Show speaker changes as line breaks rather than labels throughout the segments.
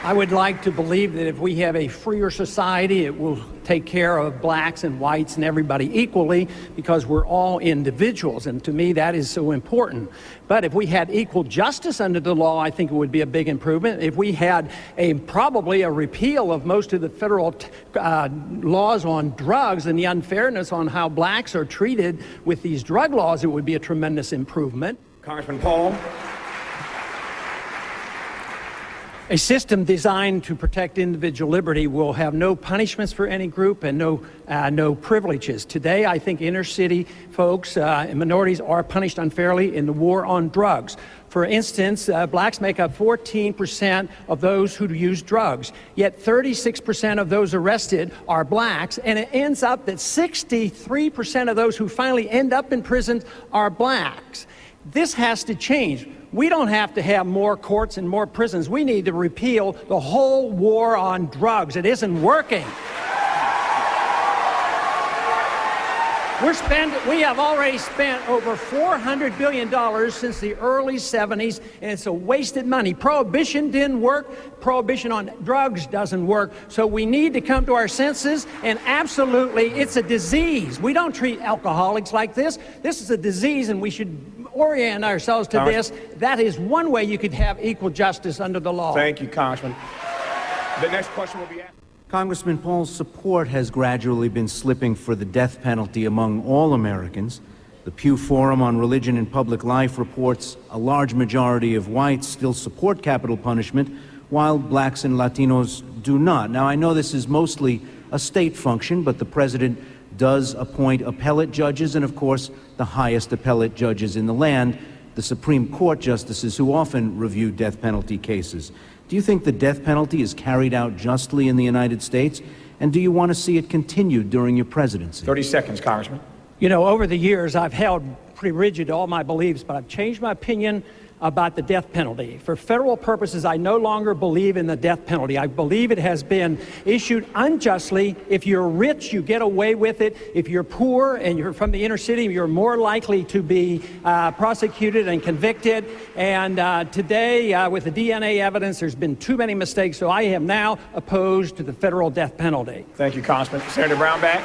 I would like to believe that if we have a freer society, it will take care of blacks and whites and everybody equally, because we're all individuals, and to me that is so important. But if we had equal justice under the law, I think it would be a big improvement. If we had probably a repeal of most of the federal laws on drugs and the unfairness on how blacks are treated with these drug laws, it would be a tremendous improvement.
Congressman Paul.
A system designed to protect individual liberty will have no punishments for any group and no privileges. Today, I think inner city folks and minorities are punished unfairly in the war on drugs. For instance, blacks make up 14% of those who use drugs, yet 36% of those arrested are blacks, and it ends up that 63% of those who finally end up in prison are blacks. This has to change. We don't have to have more courts and more prisons. We need to repeal the whole war on drugs. It isn't working. We have already spent over $400 billion since the early 70s, and it's a wasted money. Prohibition didn't work. Prohibition on drugs doesn't work. So we need to come to our senses, and absolutely, it's a disease. We don't treat alcoholics like this. This is a disease, and we should orient ourselves to this. That is one way you could have equal justice under the law.
Thank you, Congressman. The next question will be asked.
Congressman Paul's support has gradually been slipping for the death penalty among all Americans. The Pew Forum on Religion and Public Life reports a large majority of whites still support capital punishment, while blacks and Latinos do not. Now, I know this is mostly a state function, but the president does appoint appellate judges and, of course, the highest appellate judges in the land, the Supreme Court justices who often review death penalty cases. Do you think the death penalty is carried out justly in the United States? And do you want to see it continued during your presidency?
30 seconds, Congressman.
You know, over the years, I've held pretty rigid to all my beliefs, but I've changed my opinion about the death penalty. For federal purposes, I no longer believe in the death penalty. I believe it has been issued unjustly. If you're rich, you get away with it. If you're poor and you're from the inner city, you're more likely to be prosecuted and convicted. And today, with the DNA evidence, there's been too many mistakes, so I am now opposed to the federal death penalty.
Thank you, Congressman. Senator Brownback.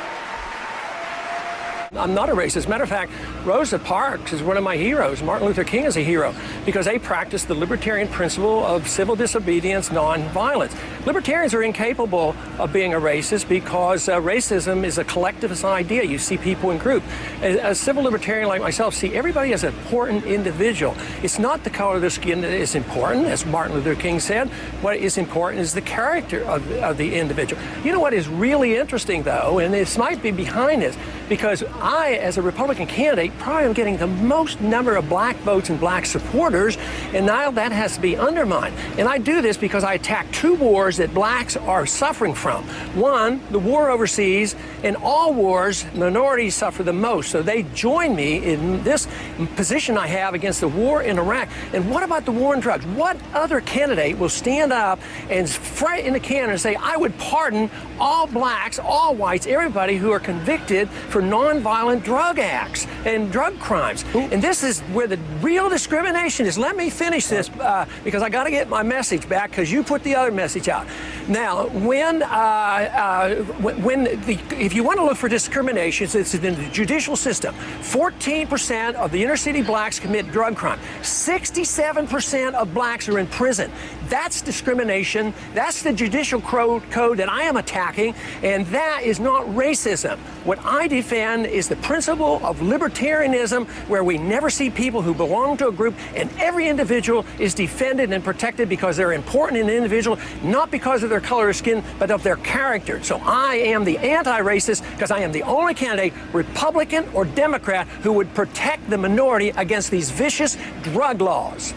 I'm not a racist. Matter of fact, Rosa Parks is one of my heroes. Martin Luther King is a hero because they practice the libertarian principle of civil disobedience, nonviolence. Libertarians are incapable of being a racist because racism is a collectivist idea. You see people in groups. A civil libertarian like myself see everybody as an important individual. It's not the color of their skin that is important, as Martin Luther King said. What is important is the character of the individual. You know what is really interesting, though, and this might be behind this, because I, as a Republican candidate, probably am getting the most number of black votes and black supporters, and now that has to be undermined. And I do this because I attack two wars that blacks are suffering from. One, the war overseas. In all wars, minorities suffer the most. So they join me in this position I have against the war in Iraq. And what about the war on drugs? What other candidate will stand up and fight in the can and say, I would pardon all blacks, all whites, everybody who are convicted for nonviolent drug acts and drug crimes? And this is where the real discrimination is. Let me finish this because I got to get my message back, because you put the other message out. Now, if you want to look for discrimination, it's in the judicial system. 14% of the inner city blacks commit drug crime. 67% of blacks are in prison. That's discrimination. That's the judicial code that I am attacking, and that is not racism. What I defend is the principle of libertarianism, where we never see people who belong to a group, and every individual is defended and protected because they're important in the individual, not because of their color of skin, but of their character. So I am the anti-racist because I am the only candidate, Republican or Democrat, who would protect the minority against these vicious drug laws.